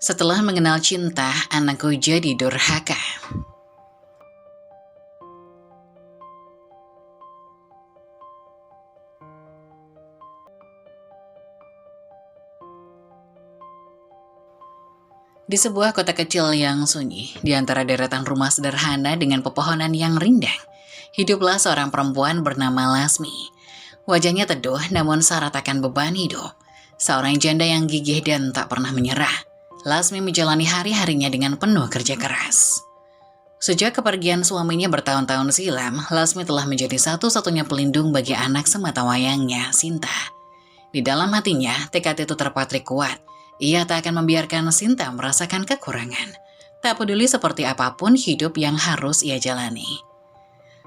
Setelah mengenal cinta, anakku jadi durhaka. Di sebuah kota kecil yang sunyi, di antara deretan rumah sederhana dengan pepohonan yang rindang, hiduplah seorang perempuan bernama Lasmi. Wajahnya teduh namun syarat akan beban hidup. Seorang janda yang gigih dan tak pernah menyerah. Lasmi menjalani hari-harinya dengan penuh kerja keras. Sejak kepergian suaminya bertahun-tahun silam, Lasmi telah menjadi satu-satunya pelindung bagi anak sematawayangnya, Sinta. Di dalam hatinya, tekad itu terpatrik kuat. Ia tak akan membiarkan Sinta merasakan kekurangan. Tak peduli seperti apapun hidup yang harus ia jalani.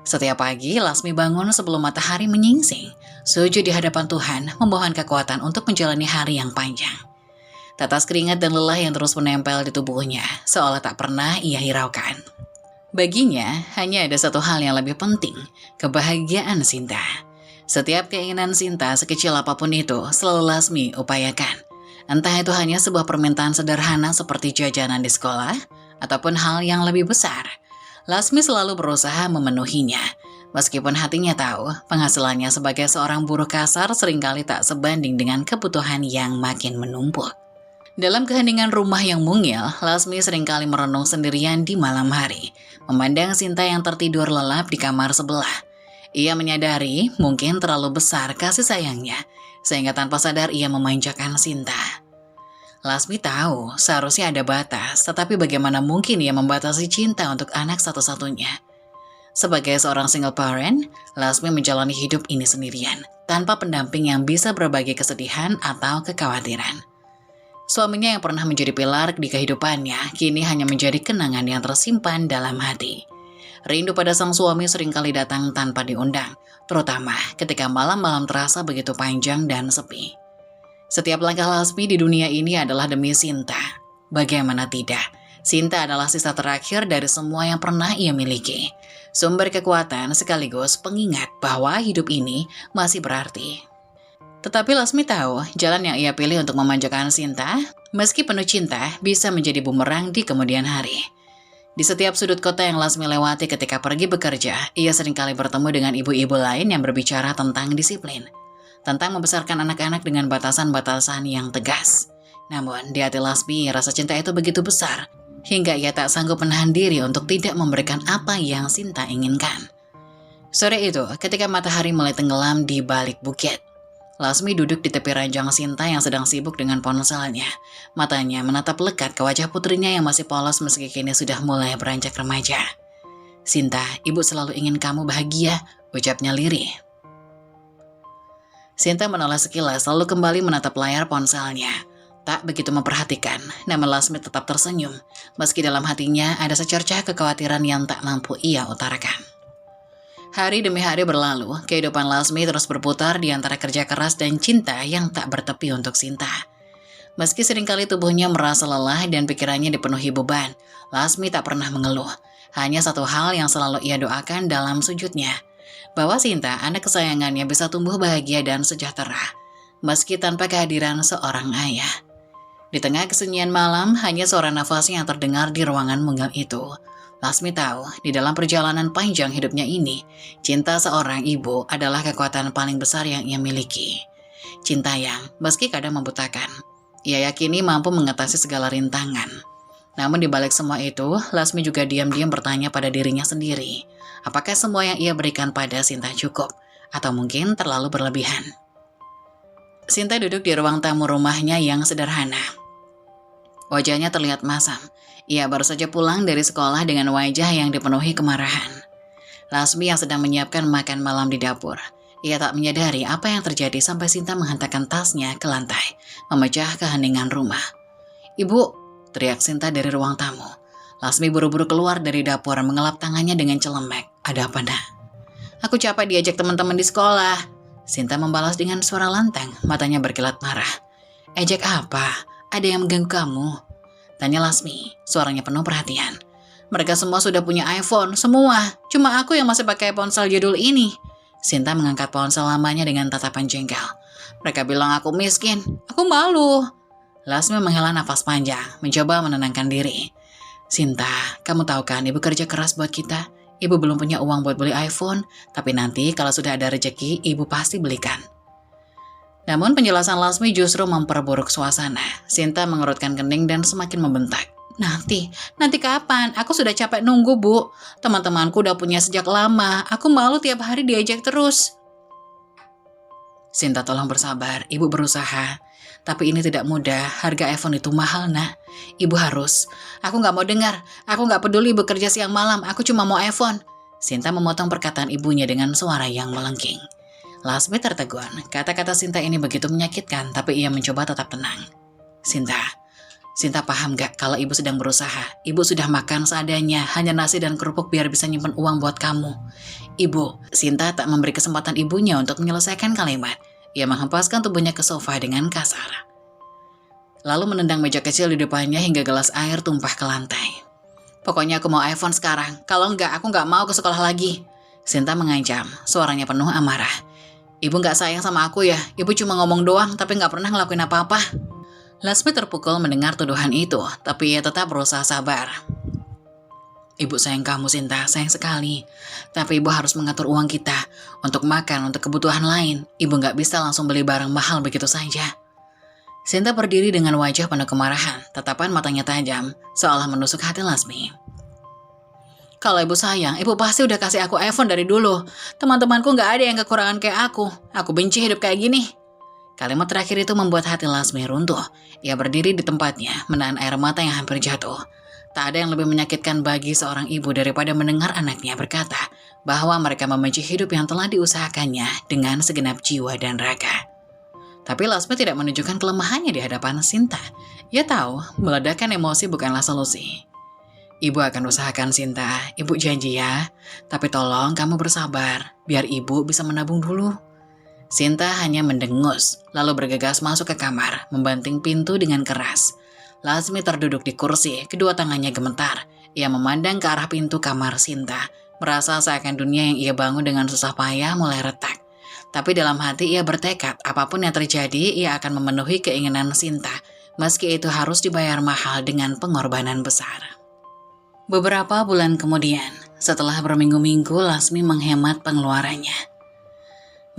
Setiap pagi, Lasmi bangun sebelum matahari menyingsing. Sujud di hadapan Tuhan, memohon kekuatan untuk menjalani hari yang panjang. Tetes keringat dan lelah yang terus menempel di tubuhnya, seolah tak pernah ia hiraukan. Baginya, hanya ada satu hal yang lebih penting, kebahagiaan Sinta. Setiap keinginan Sinta, sekecil apapun itu, selalu Lasmi upayakan. Entah itu hanya sebuah permintaan sederhana seperti jajanan di sekolah, ataupun hal yang lebih besar. Lasmi selalu berusaha memenuhinya. Meskipun hatinya tahu, penghasilannya sebagai seorang buruh kasar seringkali tak sebanding dengan kebutuhan yang makin menumpuk. Dalam keheningan rumah yang mungil, Lasmi seringkali merenung sendirian di malam hari, memandang Sinta yang tertidur lelap di kamar sebelah. Ia menyadari mungkin terlalu besar kasih sayangnya, sehingga tanpa sadar ia memanjakan Sinta. Lasmi tahu seharusnya ada batas, tetapi bagaimana mungkin ia membatasi cinta untuk anak satu-satunya. Sebagai seorang single parent, Lasmi menjalani hidup ini sendirian, tanpa pendamping yang bisa berbagi kesedihan atau kekhawatiran. Suaminya yang pernah menjadi pilar di kehidupannya, kini hanya menjadi kenangan yang tersimpan dalam hati. Rindu pada sang suami seringkali datang tanpa diundang, terutama ketika malam-malam terasa begitu panjang dan sepi. Setiap langkah Lasmi di dunia ini adalah demi Sinta. Bagaimana tidak, Sinta adalah sisa terakhir dari semua yang pernah ia miliki. Sumber kekuatan sekaligus pengingat bahwa hidup ini masih berarti. Tetapi Lasmi tahu, jalan yang ia pilih untuk memanjakan Sinta, meski penuh cinta, bisa menjadi bumerang di kemudian hari. Di setiap sudut kota yang Lasmi lewati ketika pergi bekerja, ia seringkali bertemu dengan ibu-ibu lain yang berbicara tentang disiplin. Tentang membesarkan anak-anak dengan batasan-batasan yang tegas. Namun, di hati Lasmi, rasa cinta itu begitu besar, hingga ia tak sanggup menahan diri untuk tidak memberikan apa yang Sinta inginkan. Sore itu, ketika matahari mulai tenggelam di balik bukit, Lasmi duduk di tepi ranjang Sinta yang sedang sibuk dengan ponselnya. Matanya menatap lekat ke wajah putrinya yang masih polos meski kini sudah mulai beranjak remaja. "Sinta, ibu selalu ingin kamu bahagia," ucapnya lirih. Sinta menoleh sekilas lalu kembali menatap layar ponselnya. Tak begitu memperhatikan, namun Lasmi tetap tersenyum, meski dalam hatinya ada secercah kekhawatiran yang tak mampu ia utarakan. Hari demi hari berlalu, kehidupan Lasmi terus berputar di antara kerja keras dan cinta yang tak bertepi untuk Sinta. Meski seringkali tubuhnya merasa lelah dan pikirannya dipenuhi beban, Lasmi tak pernah mengeluh. Hanya satu hal yang selalu ia doakan dalam sujudnya, bahwa Sinta, anak kesayangannya, bisa tumbuh bahagia dan sejahtera, meski tanpa kehadiran seorang ayah. Di tengah kesunyian malam, hanya suara nafasnya yang terdengar di ruangan mungil itu. Lasmi tahu, di dalam perjalanan panjang hidupnya ini, cinta seorang ibu adalah kekuatan paling besar yang ia miliki. Cinta yang, meski kadang membutakan, ia yakini mampu mengatasi segala rintangan. Namun di balik semua itu, Lasmi juga diam-diam bertanya pada dirinya sendiri, apakah semua yang ia berikan pada Sinta cukup, atau mungkin terlalu berlebihan? Sinta duduk di ruang tamu rumahnya yang sederhana. Wajahnya terlihat masam. Ia baru saja pulang dari sekolah dengan wajah yang dipenuhi kemarahan. Lasmi yang sedang menyiapkan makan malam di dapur. Ia tak menyadari apa yang terjadi sampai Sinta menghantarkan tasnya ke lantai, memecah keheningan rumah. "Ibu!" teriak Sinta dari ruang tamu. Lasmi buru-buru keluar dari dapur, mengelap tangannya dengan celemek. "Ada apa, Nak?" "Aku capek diajak teman-teman di sekolah." Sinta membalas dengan suara lantang, matanya berkilat marah. "Ejek apa? Ada yang mengganggu kamu?" tanya Lasmi, suaranya penuh perhatian. "Mereka semua sudah punya iPhone, semua. Cuma aku yang masih pakai ponsel jadul ini." Sinta mengangkat ponsel lamanya dengan tatapan jengkel. "Mereka bilang aku miskin. Aku malu." Lasmi menghela nafas panjang, mencoba menenangkan diri. Sinta, kamu tahu kan ibu kerja keras buat kita. Ibu belum punya uang buat beli iPhone, tapi nanti kalau sudah ada rezeki, ibu pasti belikan. Namun penjelasan Lasmi justru memperburuk suasana. Sinta mengerutkan kening dan semakin membentak. Nanti kapan? Aku sudah capek nunggu, Bu. Teman-temanku udah punya sejak lama. Aku malu tiap hari diajak terus. Sinta, tolong bersabar. Ibu berusaha. Tapi ini tidak mudah. Harga iPhone itu mahal, nak. Ibu harus. Aku nggak mau dengar. Aku nggak peduli bekerja siang malam. Aku cuma mau iPhone. Sinta memotong perkataan ibunya dengan suara yang melengking. Lasmi tertegun. Kata-kata Sinta ini begitu menyakitkan, tapi ia mencoba tetap tenang. Sinta paham gak kalau ibu sedang berusaha? Ibu sudah makan seadanya, hanya nasi dan kerupuk biar bisa nyimpen uang buat kamu. Ibu, Sinta tak memberi kesempatan ibunya untuk menyelesaikan kalimat. Ia menghempaskan tubuhnya ke sofa dengan kasar. Lalu menendang meja kecil di depannya hingga gelas air tumpah ke lantai. Pokoknya aku mau iPhone sekarang. Kalau enggak, aku enggak mau ke sekolah lagi. Sinta mengancam, suaranya penuh amarah. Ibu enggak sayang sama aku ya? Ibu cuma ngomong doang, tapi enggak pernah ngelakuin apa-apa. Lasmi terpukul mendengar tuduhan itu, tapi ia tetap berusaha sabar. Ibu sayang kamu, Sinta, sayang sekali. Tapi ibu harus mengatur uang kita untuk makan, untuk kebutuhan lain. Ibu nggak bisa langsung beli barang mahal begitu saja. Sinta berdiri dengan wajah penuh kemarahan, tatapan matanya tajam, seolah menusuk hati Lasmi. Kalau ibu sayang, ibu pasti udah kasih aku iPhone dari dulu. Teman-temanku nggak ada yang kekurangan kayak aku. Aku benci hidup kayak gini. Kalimat terakhir itu membuat hati Lasmi runtuh. Ia berdiri di tempatnya, menahan air mata yang hampir jatuh. Tak ada yang lebih menyakitkan bagi seorang ibu daripada mendengar anaknya berkata bahwa mereka membenci hidup yang telah diusahakannya dengan segenap jiwa dan raga. Tapi Lasmi tidak menunjukkan kelemahannya di hadapan Sinta. Ia tahu, meledakkan emosi bukanlah solusi. Ibu akan usahakan, Sinta. Ibu janji ya. Tapi tolong kamu bersabar, biar ibu bisa menabung dulu. Sinta hanya mendengus, lalu bergegas masuk ke kamar, membanting pintu dengan keras. Lasmi terduduk di kursi, kedua tangannya gemetar. Ia memandang ke arah pintu kamar Sinta, merasa seakan dunia yang ia bangun dengan susah payah mulai retak. Tapi dalam hati ia bertekad, apapun yang terjadi, ia akan memenuhi keinginan Sinta, meski itu harus dibayar mahal dengan pengorbanan besar. Beberapa bulan kemudian, setelah berminggu-minggu Lasmi menghemat pengeluarannya.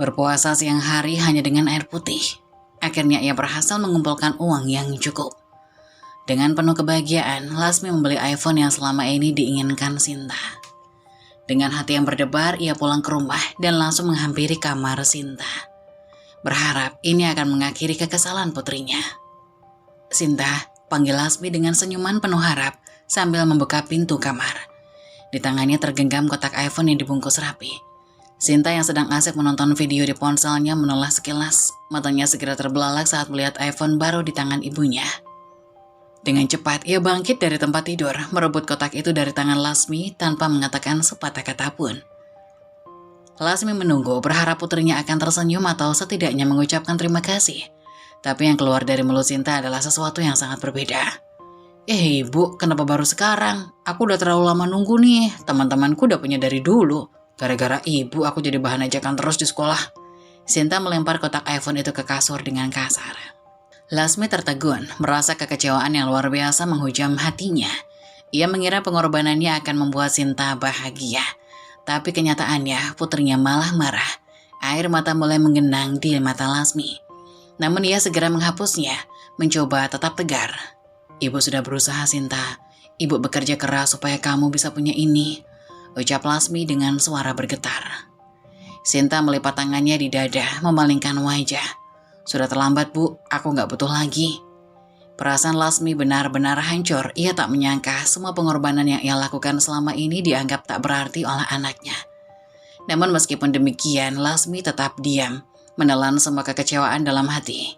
Berpuasa siang hari hanya dengan air putih. Akhirnya ia berhasil mengumpulkan uang yang cukup. Dengan penuh kebahagiaan, Lasmi membeli iPhone yang selama ini diinginkan Sinta. Dengan hati yang berdebar, ia pulang ke rumah dan langsung menghampiri kamar Sinta. Berharap ini akan mengakhiri kekesalan putrinya. Sinta, panggil Lasmi dengan senyuman penuh harap sambil membuka pintu kamar. Di tangannya tergenggam kotak iPhone yang dibungkus rapi. Sinta yang sedang asik menonton video di ponselnya menoleh sekilas. Matanya segera terbelalak saat melihat iPhone baru di tangan ibunya. Dengan cepat, ia bangkit dari tempat tidur, merebut kotak itu dari tangan Lasmi tanpa mengatakan sepatah kata pun. Lasmi menunggu, berharap putrinya akan tersenyum atau setidaknya mengucapkan terima kasih. Tapi yang keluar dari mulut Sinta adalah sesuatu yang sangat berbeda. Ibu, kenapa baru sekarang? Aku udah terlalu lama nunggu nih, teman-temanku udah punya dari dulu. Gara-gara ibu, aku jadi bahan ajakan terus di sekolah. Sinta melempar kotak iPhone itu ke kasur dengan kasar. Lasmi tertegun, merasa kekecewaan yang luar biasa menghujam hatinya. Ia mengira pengorbanannya akan membuat Sinta bahagia. Tapi kenyataannya, putrinya malah marah. Air mata mulai menggenang di mata Lasmi. Namun ia segera menghapusnya, mencoba tetap tegar. Ibu sudah berusaha, Sinta. Ibu bekerja keras supaya kamu bisa punya ini. Ucap Lasmi dengan suara bergetar. Sinta melipat tangannya di dada, memalingkan wajah. Sudah terlambat, Bu. Aku nggak butuh lagi. Perasaan Lasmi benar-benar hancur. Ia tak menyangka semua pengorbanan yang ia lakukan selama ini dianggap tak berarti oleh anaknya. Namun meskipun demikian, Lasmi tetap diam, menelan semua kekecewaan dalam hati.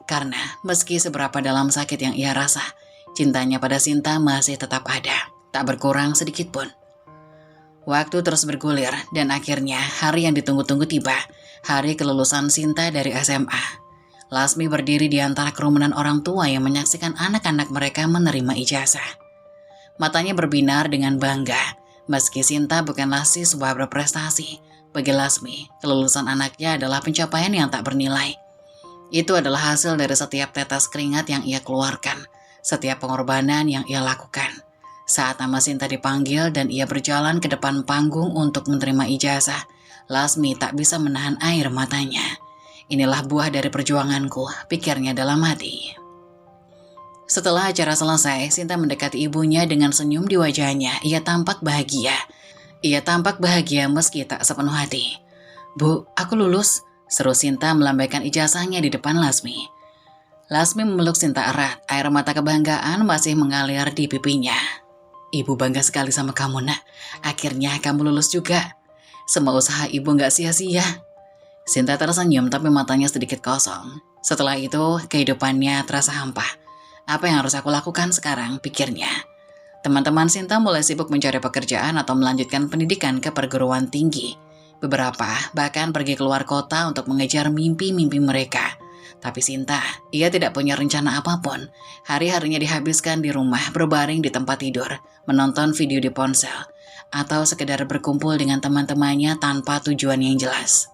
Karena meski seberapa dalam sakit yang ia rasa, cintanya pada Sinta masih tetap ada, tak berkurang sedikit pun. Waktu terus bergulir dan akhirnya hari yang ditunggu-tunggu tiba, hari kelulusan Sinta dari SMA. Lasmi berdiri di antara kerumunan orang tua yang menyaksikan anak-anak mereka menerima ijazah. Matanya berbinar dengan bangga, meski Sinta bukanlah siswa berprestasi. Bagi Lasmi, kelulusan anaknya adalah pencapaian yang tak bernilai. Itu adalah hasil dari setiap tetes keringat yang ia keluarkan, setiap pengorbanan yang ia lakukan. Saat nama Sinta dipanggil dan ia berjalan ke depan panggung untuk menerima ijazah, Lasmi tak bisa menahan air matanya. Inilah buah dari perjuanganku, pikirnya dalam hati. Setelah acara selesai, Sinta mendekati ibunya dengan senyum di wajahnya. Ia tampak bahagia. Meski tak sepenuh hati. "Bu, aku lulus," seru Sinta melambaikan ijazahnya di depan Lasmi. Lasmi memeluk Sinta erat, air mata kebanggaan masih mengalir di pipinya. "Ibu bangga sekali sama kamu, Nak. Akhirnya kamu lulus juga. Semua usaha ibu gak sia-sia." Sinta tersenyum tapi matanya sedikit kosong. Setelah itu, kehidupannya terasa hampa. Apa yang harus aku lakukan sekarang, pikirnya. Teman-teman Sinta mulai sibuk mencari pekerjaan atau melanjutkan pendidikan ke perguruan tinggi. Beberapa bahkan pergi keluar kota untuk mengejar mimpi-mimpi mereka. Tapi Sinta, ia tidak punya rencana apapun. Hari-harinya dihabiskan di rumah, berbaring di tempat tidur, menonton video di ponsel, atau sekedar berkumpul dengan teman-temannya tanpa tujuan yang jelas.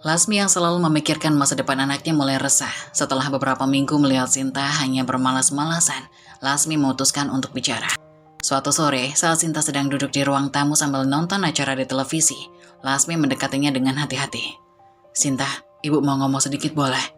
Lasmi yang selalu memikirkan masa depan anaknya mulai resah. Setelah beberapa minggu melihat Sinta hanya bermalas-malasan, Lasmi memutuskan untuk bicara. Suatu sore, saat Sinta sedang duduk di ruang tamu sambil nonton acara di televisi, Lasmi mendekatinya dengan hati-hati. "Sinta, ibu mau ngomong sedikit boleh?"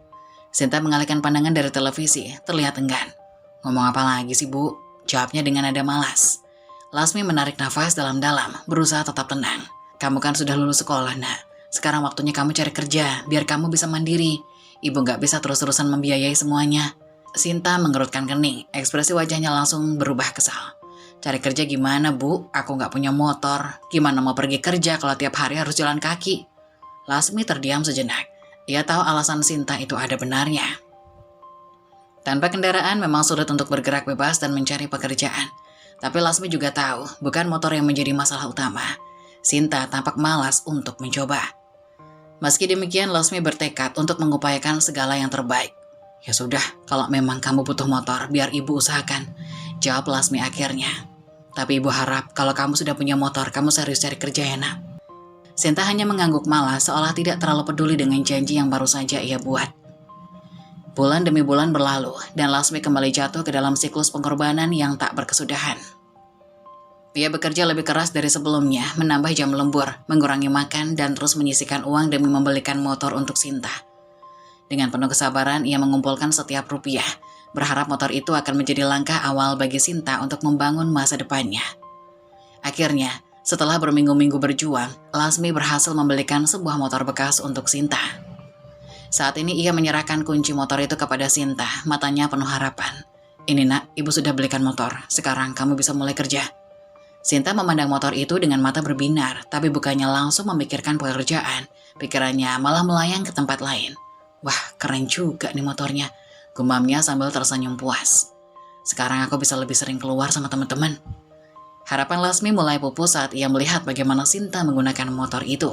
Sinta mengalihkan pandangan dari televisi, terlihat enggan. "Ngomong apa lagi sih, Bu?" jawabnya dengan nada malas. Lasmi menarik nafas dalam-dalam, berusaha tetap tenang. "Kamu kan sudah lulus sekolah, Nak. Sekarang waktunya kamu cari kerja, biar kamu bisa mandiri. Ibu gak bisa terus-terusan membiayai semuanya." Sinta mengerutkan kening, ekspresi wajahnya langsung berubah kesal. "Cari kerja gimana, Bu? Aku gak punya motor. Gimana mau pergi kerja kalau tiap hari harus jalan kaki?" Lasmi terdiam sejenak. Ia tahu alasan Sinta itu ada benarnya. Tanpa kendaraan memang sulit untuk bergerak bebas dan mencari pekerjaan. Tapi Lasmi juga tahu, bukan motor yang menjadi masalah utama. Sinta tampak malas untuk mencoba. Meski demikian, Lasmi bertekad untuk mengupayakan segala yang terbaik. "Ya sudah, kalau memang kamu butuh motor, biar ibu usahakan," jawab Lasmi akhirnya. "Tapi ibu harap kalau kamu sudah punya motor, kamu serius cari kerja ya, Nak." Sinta hanya mengangguk malas, seolah tidak terlalu peduli dengan janji yang baru saja ia buat. Bulan demi bulan berlalu, dan Lasmi kembali jatuh ke dalam siklus pengorbanan yang tak berkesudahan. Ia bekerja lebih keras dari sebelumnya, menambah jam lembur, mengurangi makan, dan terus menyisihkan uang demi membelikan motor untuk Sinta. Dengan penuh kesabaran, ia mengumpulkan setiap rupiah, berharap motor itu akan menjadi langkah awal bagi Sinta untuk membangun masa depannya. Akhirnya, setelah berminggu-minggu berjuang, Lasmi berhasil membelikan sebuah motor bekas untuk Sinta. Saat ini ia menyerahkan kunci motor itu kepada Sinta, matanya penuh harapan. "Ini, Nak, ibu sudah belikan motor, sekarang kamu bisa mulai kerja." Sinta memandang motor itu dengan mata berbinar, tapi bukannya langsung memikirkan pekerjaan. Pikirannya malah melayang ke tempat lain. "Wah, keren juga nih motornya," gumamnya sambil tersenyum puas. "Sekarang aku bisa lebih sering keluar sama teman-teman." Harapan Lasmi mulai pupus saat ia melihat bagaimana Sinta menggunakan motor itu.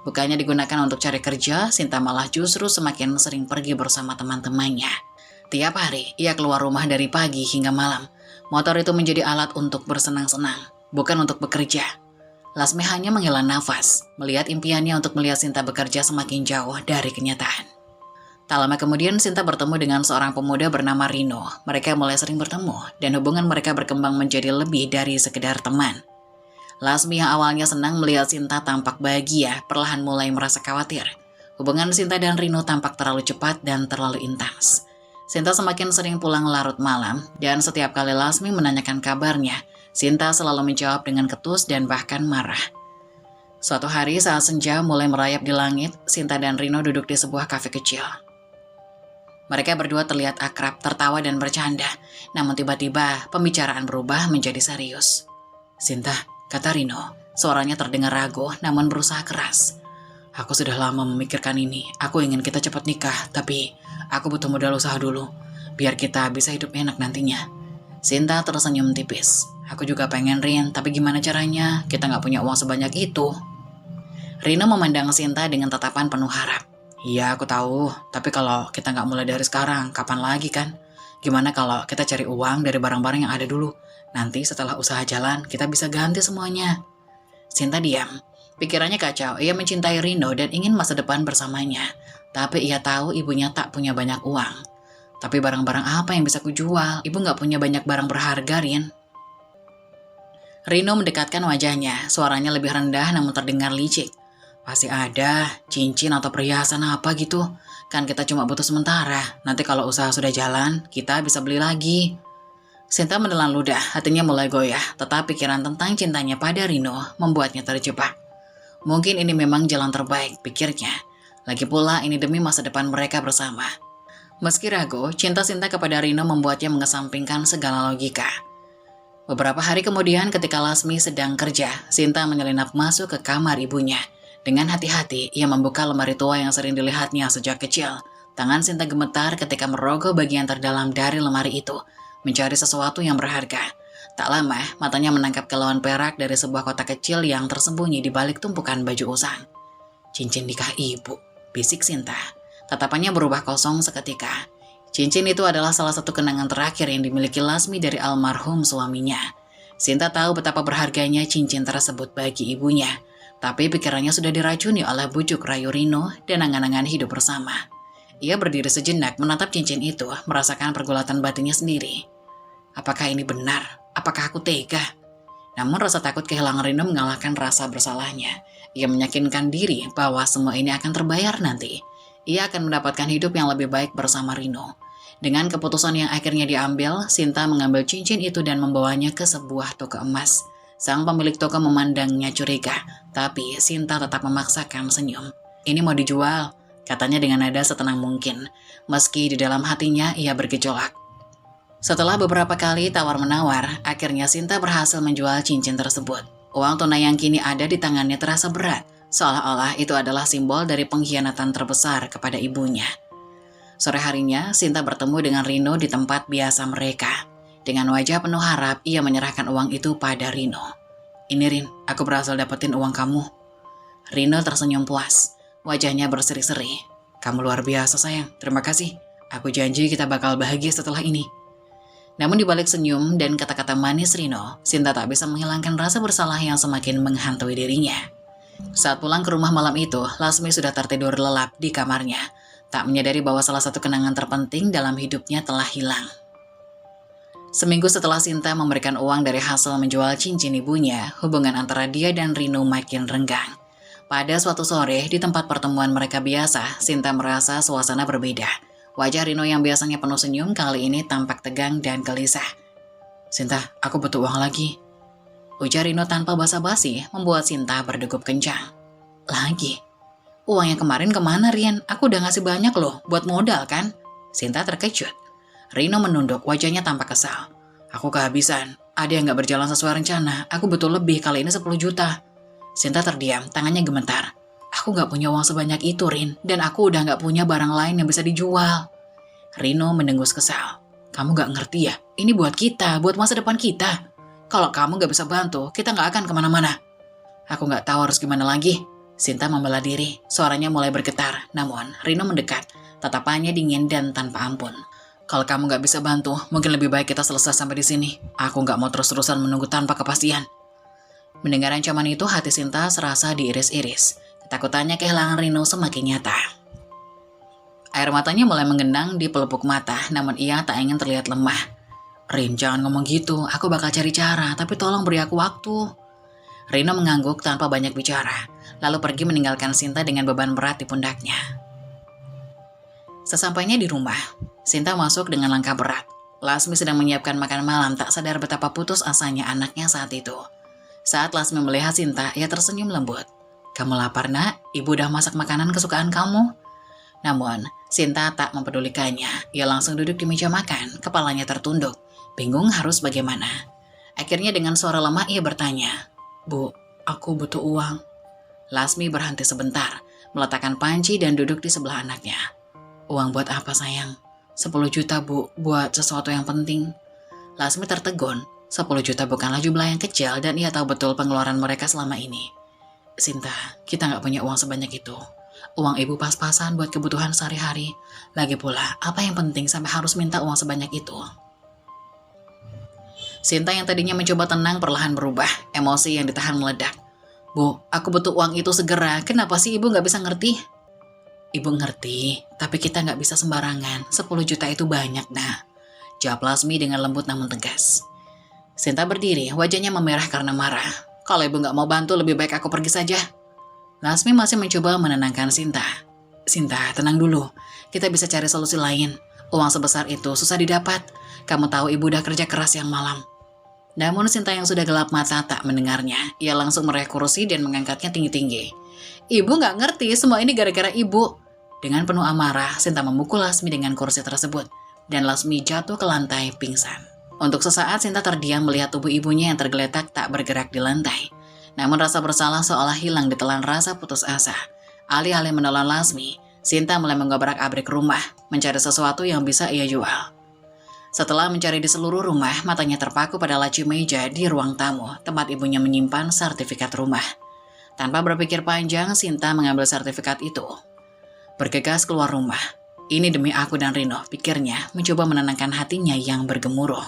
Bukannya digunakan untuk cari kerja, Sinta malah justru semakin sering pergi bersama teman-temannya. Tiap hari, ia keluar rumah dari pagi hingga malam. Motor itu menjadi alat untuk bersenang-senang, bukan untuk bekerja. Lasmi hanya menghela nafas, melihat impiannya untuk melihat Sinta bekerja semakin jauh dari kenyataan. Tak lama kemudian Sinta bertemu dengan seorang pemuda bernama Rino. Mereka mulai sering bertemu, dan hubungan mereka berkembang menjadi lebih dari sekedar teman. Lasmi yang awalnya senang melihat Sinta tampak bahagia, perlahan mulai merasa khawatir. Hubungan Sinta dan Rino tampak terlalu cepat dan terlalu intens. Sinta semakin sering pulang larut malam, dan setiap kali Lasmi menanyakan kabarnya, Sinta selalu menjawab dengan ketus dan bahkan marah. Suatu hari saat senja mulai merayap di langit, Sinta dan Rino duduk di sebuah kafe kecil. Mereka berdua terlihat akrab, tertawa dan bercanda, namun tiba-tiba pembicaraan berubah menjadi serius. "Sinta," kata Rino, suaranya terdengar ragu namun berusaha keras. "Aku sudah lama memikirkan ini, aku ingin kita cepat nikah, tapi aku butuh modal usaha dulu, biar kita bisa hidup enak nantinya." Sinta tersenyum tipis. "Aku juga pengen, Rin, tapi gimana caranya? Kita nggak punya uang sebanyak itu." Rino memandang Sinta dengan tatapan penuh harap. "Iya, aku tahu, tapi kalau kita nggak mulai dari sekarang, kapan lagi kan? Gimana kalau kita cari uang dari barang-barang yang ada dulu? Nanti setelah usaha jalan, kita bisa ganti semuanya." Sinta diam. Pikirannya kacau, ia mencintai Rino dan ingin masa depan bersamanya. Tapi ia tahu ibunya tak punya banyak uang. Tapi barang-barang apa yang bisa kujual? Ibu nggak punya banyak barang berharga, Rin. Rino mendekatkan wajahnya, suaranya lebih rendah namun terdengar licik. Pasti ada, cincin atau perhiasan apa gitu. Kan kita cuma butuh sementara, nanti kalau usaha sudah jalan, kita bisa beli lagi. Sinta menelan ludah, hatinya mulai goyah, tetapi pikiran tentang cintanya pada Rino membuatnya terjebak. Mungkin ini memang jalan terbaik, pikirnya. Lagi pula ini demi masa depan mereka bersama. Meski ragu, cinta Sinta kepada Rino membuatnya mengesampingkan segala logika. Beberapa hari kemudian ketika Lasmi sedang kerja, Sinta menyelinap masuk ke kamar ibunya. Dengan hati-hati, ia membuka lemari tua yang sering dilihatnya sejak kecil. Tangan Sinta gemetar ketika merogoh bagian terdalam dari lemari itu, mencari sesuatu yang berharga. Tak lama, matanya menangkap kilauan perak dari sebuah kotak kecil yang tersembunyi di balik tumpukan baju usang. Cincin nikah ibu, bisik Sinta. Tatapannya berubah kosong seketika. Cincin itu adalah salah satu kenangan terakhir yang dimiliki Lasmi dari almarhum suaminya. Sinta tahu betapa berharganya cincin tersebut bagi ibunya. Tapi pikirannya sudah diracuni oleh bujuk rayu Rino dan angan-angan hidup bersama. Ia berdiri sejenak menatap cincin itu, merasakan pergulatan batinnya sendiri. Apakah ini benar? Apakah aku tega? Namun rasa takut kehilangan Rino mengalahkan rasa bersalahnya. Ia meyakinkan diri bahwa semua ini akan terbayar nanti. Ia akan mendapatkan hidup yang lebih baik bersama Rino. Dengan keputusan yang akhirnya diambil, Sinta mengambil cincin itu dan membawanya ke sebuah toko emas. Sang pemilik toko memandangnya curiga, tapi Sinta tetap memaksakan senyum. Ini mau dijual, katanya dengan nada setenang mungkin. Meski di dalam hatinya ia bergejolak. Setelah beberapa kali tawar-menawar, akhirnya Sinta berhasil menjual cincin tersebut. Uang tunai yang kini ada di tangannya terasa berat, seolah-olah itu adalah simbol dari pengkhianatan terbesar kepada ibunya. Sore harinya, Sinta bertemu dengan Rino di tempat biasa mereka. Dengan wajah penuh harap, ia menyerahkan uang itu pada Rino. Ini Rin, aku berhasil dapetin uang kamu. Rino tersenyum puas, wajahnya berseri-seri. Kamu luar biasa sayang, terima kasih. Aku janji kita bakal bahagia setelah ini. Namun di balik senyum dan kata-kata manis Rino, Sinta tak bisa menghilangkan rasa bersalah yang semakin menghantui dirinya. Saat pulang ke rumah malam itu, Lasmi sudah tertidur lelap di kamarnya, tak menyadari bahwa salah satu kenangan terpenting dalam hidupnya telah hilang. Seminggu setelah Sinta memberikan uang dari hasil menjual cincin ibunya, hubungan antara dia dan Rino makin renggang. Pada suatu sore, di tempat pertemuan mereka biasa, Sinta merasa suasana berbeda. Wajah Rino yang biasanya penuh senyum kali ini tampak tegang dan gelisah. Sinta, aku butuh uang lagi. Ujar Rino tanpa basa-basi membuat Sinta berdegup kencang. Lagi? Uang yang kemarin kemana, Rian? Aku udah ngasih banyak loh, buat modal kan? Sinta terkejut. Rino menunduk, wajahnya tampak kesal. Aku kehabisan, ada yang gak berjalan sesuai rencana. Aku butuh lebih, kali ini 10 juta. Sinta terdiam, tangannya gemetar. Aku gak punya uang sebanyak itu, Rin. Dan aku udah gak punya barang lain yang bisa dijual. Rino mendengus kesal. Kamu gak ngerti ya? Ini buat kita, buat masa depan kita. Kalau kamu gak bisa bantu, kita gak akan kemana-mana. Aku gak tahu harus gimana lagi. Sinta membela diri. Suaranya mulai bergetar. Namun, Rino mendekat. Tatapannya dingin dan tanpa ampun. Kalau kamu gak bisa bantu, mungkin lebih baik kita selesai sampai di sini. Aku gak mau terus-terusan menunggu tanpa kepastian. Mendengar ancaman itu, hati Sinta serasa diiris-iris. Ketakutannya kehilangan Rino semakin nyata. Air matanya mulai menggenang di pelupuk mata, namun ia tak ingin terlihat lemah. Rin, jangan ngomong gitu, aku bakal cari cara, tapi tolong beri aku waktu. Rino mengangguk tanpa banyak bicara, lalu pergi meninggalkan Sinta dengan beban berat di pundaknya. Sesampainya di rumah, Sinta masuk dengan langkah berat. Lasmi sedang menyiapkan makan malam, tak sadar betapa putus asanya anaknya saat itu. Saat Lasmi melihat Sinta, ia tersenyum lembut. Kamu lapar, nak? Ibu udah masak makanan kesukaan kamu. Namun, Sinta tak mempedulikannya. Ia langsung duduk di meja makan, kepalanya tertunduk. Bingung harus bagaimana. Akhirnya dengan suara lemah ia bertanya, Bu, aku butuh uang. Lasmi berhenti sebentar, meletakkan panci dan duduk di sebelah anaknya. Uang buat apa sayang? 10 juta Bu, buat sesuatu yang penting. Lasmi tertegun. 10 juta bukanlah jumlah yang kecil dan ia tahu betul pengeluaran mereka selama ini. Sinta, kita gak punya uang sebanyak itu. Uang ibu pas-pasan buat kebutuhan sehari-hari. Lagi pula, apa yang penting sampai harus minta uang sebanyak itu? Sinta yang tadinya mencoba tenang perlahan berubah. Emosi yang ditahan meledak. Bu, aku butuh uang itu segera. Kenapa sih ibu gak bisa ngerti? Ibu ngerti, tapi kita nggak bisa sembarangan. 10 juta itu banyak, nah. Jawab Lasmi dengan lembut namun tegas. Sinta berdiri, wajahnya memerah karena marah. Kalau ibu nggak mau bantu, lebih baik aku pergi saja. Lasmi masih mencoba menenangkan Sinta. Sinta, tenang dulu. Kita bisa cari solusi lain. Uang sebesar itu susah didapat. Kamu tahu ibu udah kerja keras yang malam. Namun Sinta yang sudah gelap mata tak mendengarnya. Ia langsung meraih kursi dan mengangkatnya tinggi-tinggi. Ibu nggak ngerti, semua ini gara-gara ibu. Dengan penuh amarah, Sinta memukul Lasmi dengan kursi tersebut. Dan Lasmi jatuh ke lantai pingsan. Untuk sesaat Sinta terdiam melihat tubuh ibunya yang tergeletak tak bergerak di lantai. Namun rasa bersalah seolah hilang ditelan rasa putus asa. Alih-alih menelan Lasmi, Sinta mulai mengobrak-abrik rumah, mencari sesuatu yang bisa ia jual. Setelah mencari di seluruh rumah, matanya terpaku pada laci meja di ruang tamu, tempat ibunya menyimpan sertifikat rumah. Tanpa berpikir panjang, Sinta mengambil sertifikat itu. Bergegas keluar rumah. Ini demi aku dan Rino, pikirnya, mencoba menenangkan hatinya yang bergemuruh.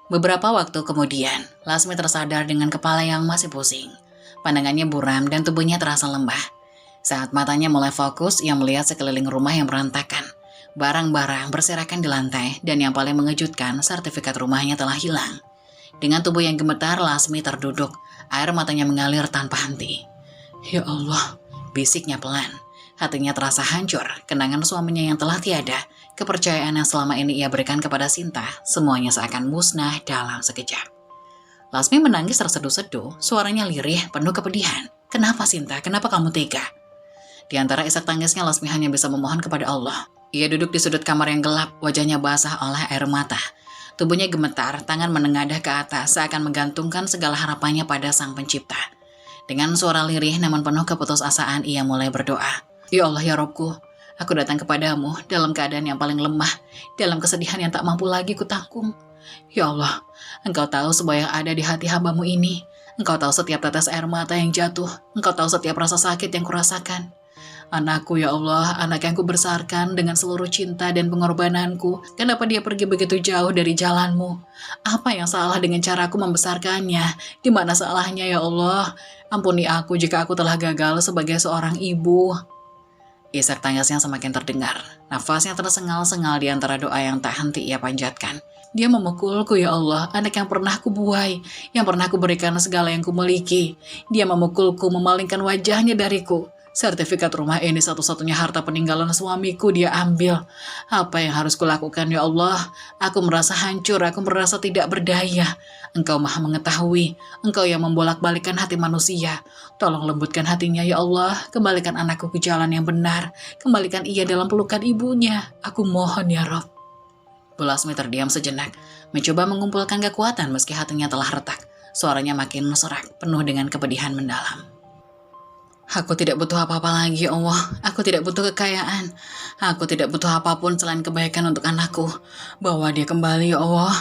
Beberapa waktu kemudian, Lasmi tersadar dengan kepala yang masih pusing. Pandangannya buram dan tubuhnya terasa lemah. Saat matanya mulai fokus, ia melihat sekeliling rumah yang berantakan. Barang-barang berserakan di lantai, dan yang paling mengejutkan, sertifikat rumahnya telah hilang. Dengan tubuh yang gemetar, Lasmi terduduk. Air matanya mengalir tanpa henti. Ya Allah, bisiknya pelan. Hatinya terasa hancur, kenangan suaminya yang telah tiada, kepercayaan yang selama ini ia berikan kepada Sinta, semuanya seakan musnah dalam sekejap. Lasmi menangis terseduh-seduh, suaranya lirih, penuh kepedihan. Kenapa Sinta? Kenapa kamu tega? Di antara isak tangisnya, Lasmi hanya bisa memohon kepada Allah. Ia duduk di sudut kamar yang gelap, wajahnya basah oleh air mata. Tubuhnya gemetar, tangan menengadah ke atas, seakan menggantungkan segala harapannya pada Sang Pencipta. Dengan suara lirih namun penuh keputusasaan, ia mulai berdoa. Ya Allah, ya Robku, aku datang kepadamu dalam keadaan yang paling lemah, dalam kesedihan yang tak mampu lagi kutanggung. Ya Allah, Engkau tahu semua yang ada di hati hambamu ini. Engkau tahu setiap tetes air mata yang jatuh. Engkau tahu setiap rasa sakit yang kurasakan. Anakku ya Allah, anak yang kubesarkan dengan seluruh cinta dan pengorbananku. Kenapa dia pergi begitu jauh dari jalanmu? Apa yang salah dengan caraku membesarkannya? Di mana salahnya ya Allah? Ampuni aku jika aku telah gagal sebagai seorang ibu. Isak tangisnya semakin terdengar. Nafasnya tersengal-sengal di antara doa yang tak henti ia panjatkan. Dia memukulku ya Allah, anak yang pernah kubuai, yang pernah kuberikan segala yang kumiliki. Dia memukulku, memalingkan wajahnya dariku. Sertifikat rumah ini satu-satunya harta peninggalan suamiku dia ambil. Apa yang harus kulakukan ya Allah? Aku merasa hancur, aku merasa tidak berdaya. Engkau maha mengetahui, Engkau yang membolak-balikan hati manusia. Tolong lembutkan hatinya ya Allah, kembalikan anakku ke jalan yang benar. Kembalikan ia dalam pelukan ibunya. Aku mohon ya Rob. Bu Lasmi terdiam sejenak, mencoba mengumpulkan kekuatan meski hatinya telah retak. Suaranya makin serak, penuh dengan kepedihan mendalam. Aku tidak butuh apa-apa lagi, ya Allah. Aku tidak butuh kekayaan. Aku tidak butuh apapun selain kebaikan untuk anakku. Bawa dia kembali, ya Allah.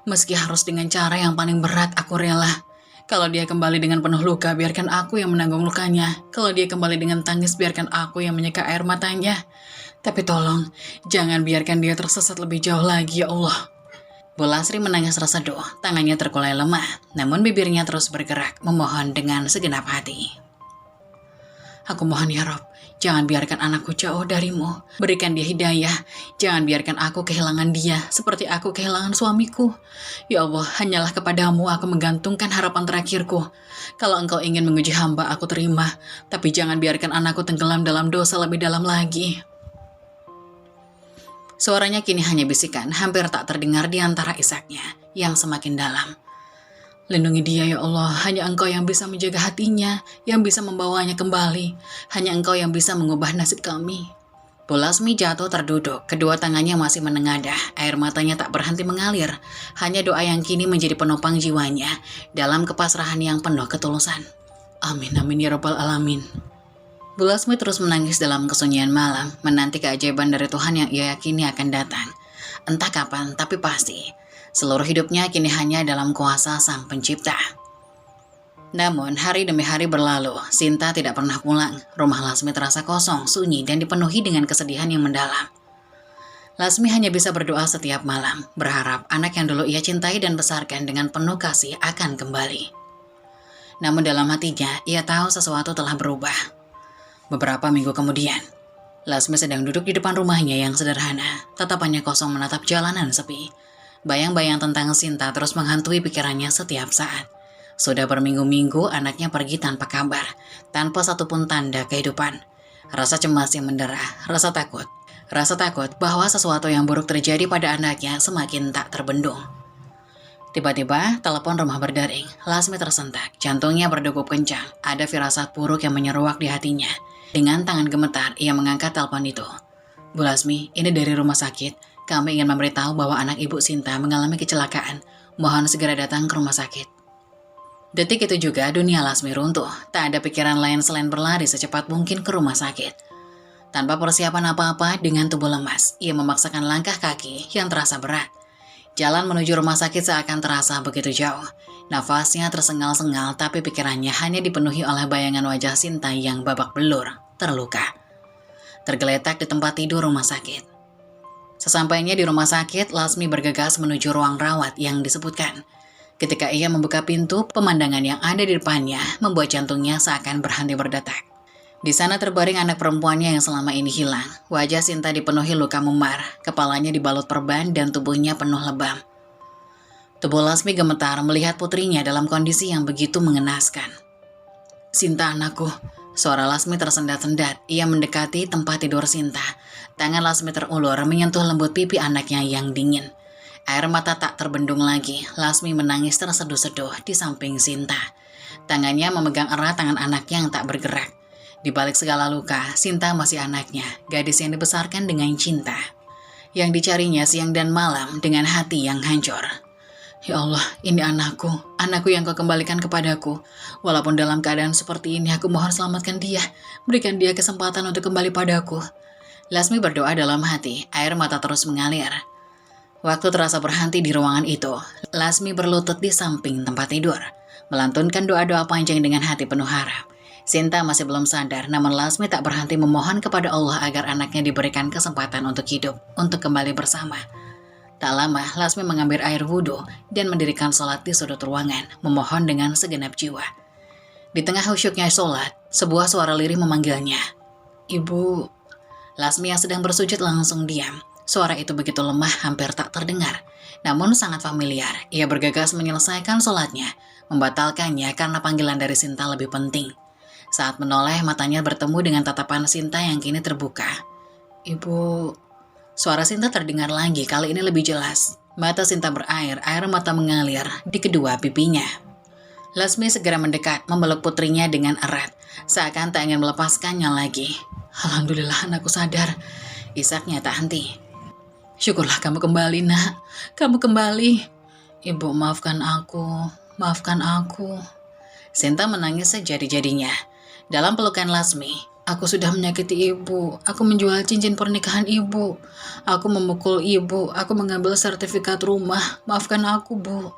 Meski harus dengan cara yang paling berat, aku rela. Kalau dia kembali dengan penuh luka, biarkan aku yang menanggung lukanya. Kalau dia kembali dengan tangis, biarkan aku yang menyeka air matanya. Tapi tolong, jangan biarkan dia tersesat lebih jauh lagi, ya Allah. Bu Lasri menangis terseduh, tangannya terkulai lemah, namun bibirnya terus bergerak, memohon dengan segenap hati. Aku mohon ya Rob, jangan biarkan anakku jauh darimu. Berikan dia hidayah. Jangan biarkan aku kehilangan dia seperti aku kehilangan suamiku. Ya Allah, hanyalah kepadamu aku menggantungkan harapan terakhirku. Kalau engkau ingin menguji hamba, aku terima. Tapi jangan biarkan anakku tenggelam dalam dosa lebih dalam lagi. Suaranya kini hanya bisikan, hampir tak terdengar di antara isaknya yang semakin dalam. Lindungi dia ya Allah, hanya Engkau yang bisa menjaga hatinya, yang bisa membawanya kembali. Hanya Engkau yang bisa mengubah nasib kami. Bu Lasmi jatuh terduduk, kedua tangannya masih menengadah, air matanya tak berhenti mengalir. Hanya doa yang kini menjadi penopang jiwanya, dalam kepasrahan yang penuh ketulusan. Amin, amin ya Rabbal Alamin. Bu Lasmi terus menangis dalam kesunyian malam, menanti keajaiban dari Tuhan yang ia yakini akan datang. Entah kapan, tapi pasti. Seluruh hidupnya kini hanya dalam kuasa Sang Pencipta. Namun, hari demi hari berlalu, Sinta tidak pernah pulang. Rumah Lasmi terasa kosong, sunyi, dan dipenuhi dengan kesedihan yang mendalam. Lasmi hanya bisa berdoa setiap malam, berharap anak yang dulu ia cintai dan besarkan dengan penuh kasih akan kembali. Namun dalam hatinya, ia tahu sesuatu telah berubah. Beberapa minggu kemudian, Lasmi sedang duduk di depan rumahnya yang sederhana, tatapannya kosong menatap jalanan sepi. Bayang-bayang tentang Sinta terus menghantui pikirannya setiap saat. Sudah berminggu-minggu anaknya pergi tanpa kabar, tanpa satupun tanda kehidupan. Rasa cemas yang mendera, rasa takut bahwa sesuatu yang buruk terjadi pada anaknya semakin tak terbendung. Tiba-tiba, telepon rumah berdering. Lasmi tersentak, jantungnya berdegup kencang. Ada firasat buruk yang menyeruak di hatinya. Dengan tangan gemetar, ia mengangkat telepon itu. Bu Lasmi, ini dari rumah sakit. Kami ingin memberitahu bahwa anak Ibu Sinta mengalami kecelakaan. Mohon segera datang ke rumah sakit. Detik itu juga dunia Lasmi runtuh. Tak ada pikiran lain selain berlari secepat mungkin ke rumah sakit. Tanpa persiapan apa-apa, dengan tubuh lemas, ia memaksakan langkah kaki yang terasa berat. Jalan menuju rumah sakit seakan terasa begitu jauh. Nafasnya tersengal-sengal, tapi pikirannya hanya dipenuhi oleh bayangan wajah Sinta yang babak belur, terluka. Tergeletak di tempat tidur rumah sakit. Sesampainya di rumah sakit, Lasmi bergegas menuju ruang rawat yang disebutkan. Ketika ia membuka pintu, pemandangan yang ada di depannya membuat jantungnya seakan berhenti berdetak. Di sana terbaring anak perempuannya yang selama ini hilang. Wajah Sinta dipenuhi luka memar, kepalanya dibalut perban dan tubuhnya penuh lebam. Tubuh Lasmi gemetar melihat putrinya dalam kondisi yang begitu mengenaskan. Sinta anakku, suara Lasmi tersendat-sendat. Ia mendekati tempat tidur Sinta. Tangan Lasmi terulur menyentuh lembut pipi anaknya yang dingin. Air mata tak terbendung lagi. Lasmi menangis terseduh-seduh di samping Sinta. Tangannya memegang erat tangan anaknya yang tak bergerak. Di balik segala luka, Sinta masih anaknya, gadis yang dibesarkan dengan cinta. Yang dicarinya siang dan malam dengan hati yang hancur. Ya Allah, ini anakku yang kau kembalikan kepadaku. Walaupun dalam keadaan seperti ini, aku mohon selamatkan dia. Berikan dia kesempatan untuk kembali padaku. Lasmi berdoa dalam hati, air mata terus mengalir. Waktu terasa berhenti di ruangan itu. Lasmi berlutut di samping tempat tidur, melantunkan doa-doa panjang dengan hati penuh harap. Sinta masih belum sadar, namun Lasmi tak berhenti memohon kepada Allah agar anaknya diberikan kesempatan untuk hidup, untuk kembali bersama. Tak lama, Lasmi mengambil air wudhu dan mendirikan sholat di sudut ruangan, memohon dengan segenap jiwa. Di tengah khusyuknya sholat, sebuah suara lirih memanggilnya. Ibu. Lasmi yang sedang bersujud langsung diam. Suara itu begitu lemah, hampir tak terdengar. Namun sangat familiar. Ia bergegas menyelesaikan sholatnya, membatalkannya karena panggilan dari Sinta lebih penting. Saat menoleh, matanya bertemu dengan tatapan Sinta yang kini terbuka. Ibu. Suara Sinta terdengar lagi, kali ini lebih jelas. Mata Sinta berair, air mata mengalir di kedua pipinya. Lasmi segera mendekat, memeluk putrinya dengan erat, seakan tak ingin melepaskannya lagi. Alhamdulillah anakku sadar, isaknya tak henti. Syukurlah kamu kembali, nak. Kamu kembali. Ibu, maafkan aku. Sinta menangis sejadi-jadinya. Dalam pelukan Lasmi, aku sudah menyakiti ibu. Aku menjual cincin pernikahan ibu. Aku memukul ibu. Aku mengambil sertifikat rumah. Maafkan aku, Bu.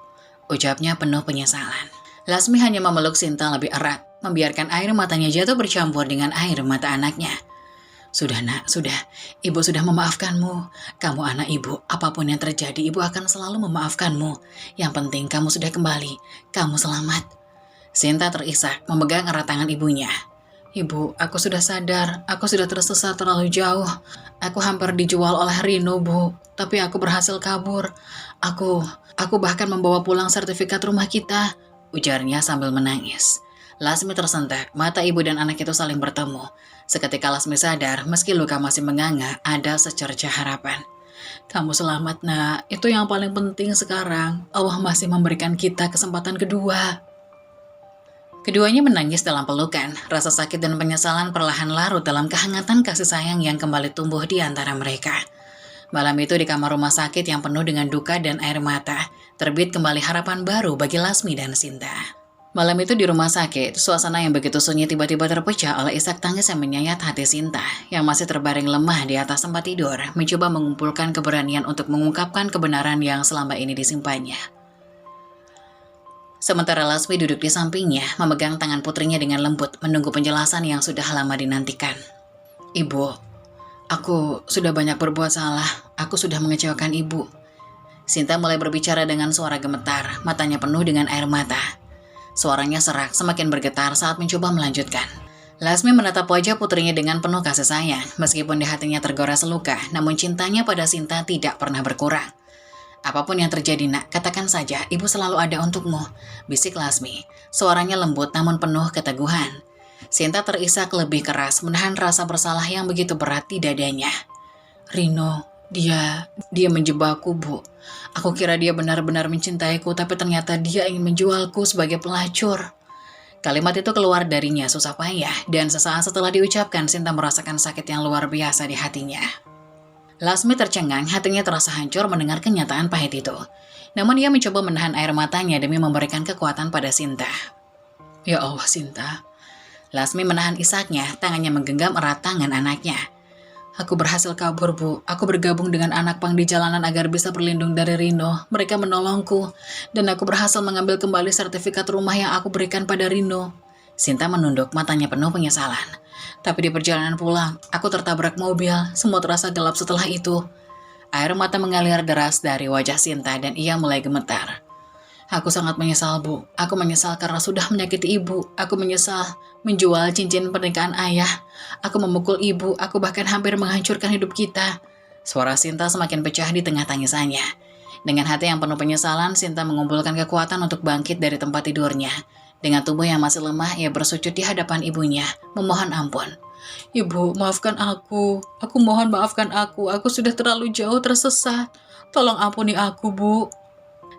Ucapnya penuh penyesalan. Lasmi hanya memeluk Sinta lebih erat, membiarkan air matanya jatuh bercampur dengan air mata anaknya. Sudah nak, sudah. Ibu sudah memaafkanmu. Kamu anak ibu, apapun yang terjadi ibu akan selalu memaafkanmu. Yang penting kamu sudah kembali. Kamu selamat. Sinta terisak, memegang erat tangan ibunya. Ibu, aku sudah sadar. Aku sudah tersesat terlalu jauh. Aku hampir dijual oleh Rino, Bu. Tapi aku berhasil kabur. Aku bahkan membawa pulang sertifikat rumah kita. Ujarnya sambil menangis. Lasmi tersentak, mata ibu dan anak itu saling bertemu. Seketika Lasmi sadar, meski luka masih menganga, ada secercah harapan. Kamu selamat, nak. Itu yang paling penting sekarang. Allah masih memberikan kita kesempatan kedua. Keduanya menangis dalam pelukan. Rasa sakit dan penyesalan perlahan larut dalam kehangatan kasih sayang yang kembali tumbuh di antara mereka. Malam itu di kamar rumah sakit yang penuh dengan duka dan air mata, terbit kembali harapan baru bagi Lasmi dan Sinta. Malam itu di rumah sakit, suasana yang begitu sunyi tiba-tiba terpecah oleh isak tangis yang menyayat hati Sinta, yang masih terbaring lemah di atas tempat tidur, mencoba mengumpulkan keberanian untuk mengungkapkan kebenaran yang selama ini disimpannya. Sementara Lasmi duduk di sampingnya, memegang tangan putrinya dengan lembut, menunggu penjelasan yang sudah lama dinantikan. Ibu, aku sudah banyak berbuat salah, aku sudah mengecewakan ibu. Sinta mulai berbicara dengan suara gemetar, matanya penuh dengan air mata. Suaranya serak, semakin bergetar saat mencoba melanjutkan. Lasmi menatap wajah putrinya dengan penuh kasih sayang. Meskipun di hatinya tergores luka, namun cintanya pada Sinta tidak pernah berkurang. Apapun yang terjadi nak, katakan saja, ibu selalu ada untukmu, bisik Lasmi. Suaranya lembut namun penuh keteguhan. Sinta terisak lebih keras, menahan rasa bersalah yang begitu berat di dadanya. Rino, dia menjebakku, Bu. Aku kira dia benar-benar mencintaiku, tapi ternyata dia ingin menjualku sebagai pelacur. Kalimat itu keluar darinya susah payah, dan sesaat setelah diucapkan, Sinta merasakan sakit yang luar biasa di hatinya. Lasmi tercengang, hatinya terasa hancur mendengar kenyataan pahit itu. Namun ia mencoba menahan air matanya demi memberikan kekuatan pada Sinta. Ya Allah, Sinta. Lasmi menahan isaknya, tangannya menggenggam erat tangan anaknya. Aku berhasil kabur, Bu. Aku bergabung dengan anak pang di jalanan agar bisa berlindung dari Rino. Mereka menolongku, dan aku berhasil mengambil kembali sertifikat rumah yang aku berikan pada Rino. Sinta menunduk, matanya penuh penyesalan. Tapi di perjalanan pulang, aku tertabrak mobil. Semua terasa gelap setelah itu. Air mata mengalir deras dari wajah Sinta dan ia mulai gemetar. Aku sangat menyesal, Bu. Aku menyesal karena sudah menyakiti ibu. Aku menyesal menjual cincin pernikahan ayah. Aku memukul ibu. Aku bahkan hampir menghancurkan hidup kita. Suara Sinta semakin pecah di tengah tangisannya. Dengan hati yang penuh penyesalan, Sinta mengumpulkan kekuatan untuk bangkit dari tempat tidurnya. Dengan tubuh yang masih lemah, ia bersujud di hadapan ibunya, memohon ampun. Ibu, maafkan aku. Aku mohon maafkan aku. Aku sudah terlalu jauh tersesat. Tolong ampuni aku, Bu.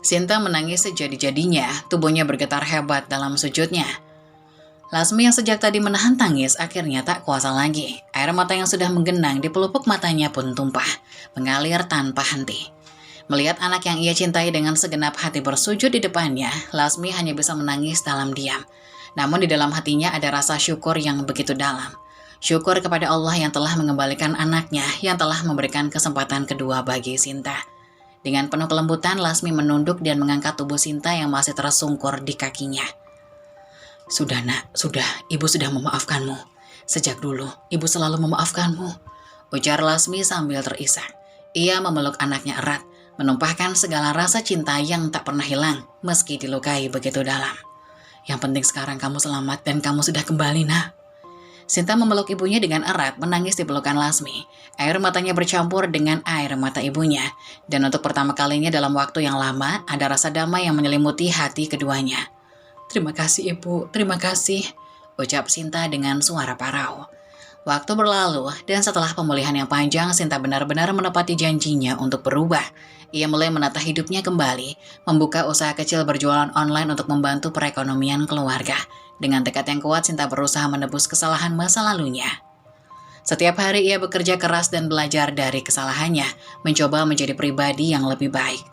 Sinta menangis sejadi-jadinya, tubuhnya bergetar hebat dalam sujudnya. Lasmi yang sejak tadi menahan tangis akhirnya tak kuasa lagi. Air mata yang sudah menggenang di pelupuk matanya pun tumpah, mengalir tanpa henti. Melihat anak yang ia cintai dengan segenap hati bersujud di depannya, Lasmi hanya bisa menangis dalam diam. Namun di dalam hatinya ada rasa syukur yang begitu dalam. Syukur kepada Allah yang telah mengembalikan anaknya, yang telah memberikan kesempatan kedua bagi Sinta. Dengan penuh kelembutan, Lasmi menunduk dan mengangkat tubuh Sinta yang masih tersungkur di kakinya. Sudah nak, sudah, ibu sudah memaafkanmu. Sejak dulu, ibu selalu memaafkanmu, ujar Lasmi sambil terisak. Ia memeluk anaknya erat, menumpahkan segala rasa cinta yang tak pernah hilang, meski dilukai begitu dalam. Yang penting sekarang kamu selamat dan kamu sudah kembali, nak. Sinta memeluk ibunya dengan erat, menangis di pelukan Lasmi. Air matanya bercampur dengan air mata ibunya. Dan untuk pertama kalinya dalam waktu yang lama, ada rasa damai yang menyelimuti hati keduanya. Terima kasih, Ibu. Terima kasih, ucap Sinta dengan suara parau. Waktu berlalu, dan setelah pemulihan yang panjang, Sinta benar-benar menepati janjinya untuk berubah. Ia mulai menata hidupnya kembali, membuka usaha kecil berjualan online untuk membantu perekonomian keluarga. Dengan tekad yang kuat, Sinta berusaha menebus kesalahan masa lalunya. Setiap hari ia bekerja keras dan belajar dari kesalahannya, mencoba menjadi pribadi yang lebih baik.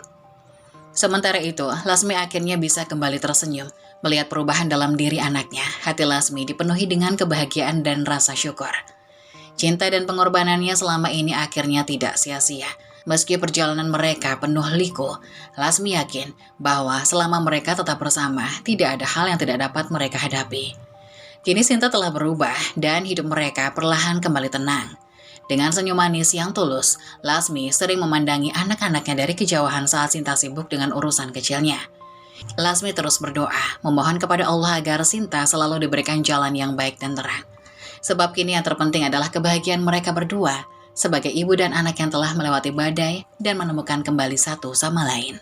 Sementara itu, Lasmi akhirnya bisa kembali tersenyum, melihat perubahan dalam diri anaknya. Hati Lasmi dipenuhi dengan kebahagiaan dan rasa syukur. Cinta dan pengorbanannya selama ini akhirnya tidak sia-sia. Meski perjalanan mereka penuh liku, Lasmi yakin bahwa selama mereka tetap bersama, tidak ada hal yang tidak dapat mereka hadapi. Kini Sinta telah berubah dan hidup mereka perlahan kembali tenang. Dengan senyum manis yang tulus, Lasmi sering memandangi anak-anaknya dari kejauhan saat Sinta sibuk dengan urusan kecilnya. Lasmi terus berdoa, memohon kepada Allah agar Sinta selalu diberikan jalan yang baik dan terang. Sebab kini yang terpenting adalah kebahagiaan mereka berdua, sebagai ibu dan anak yang telah melewati badai dan menemukan kembali satu sama lain.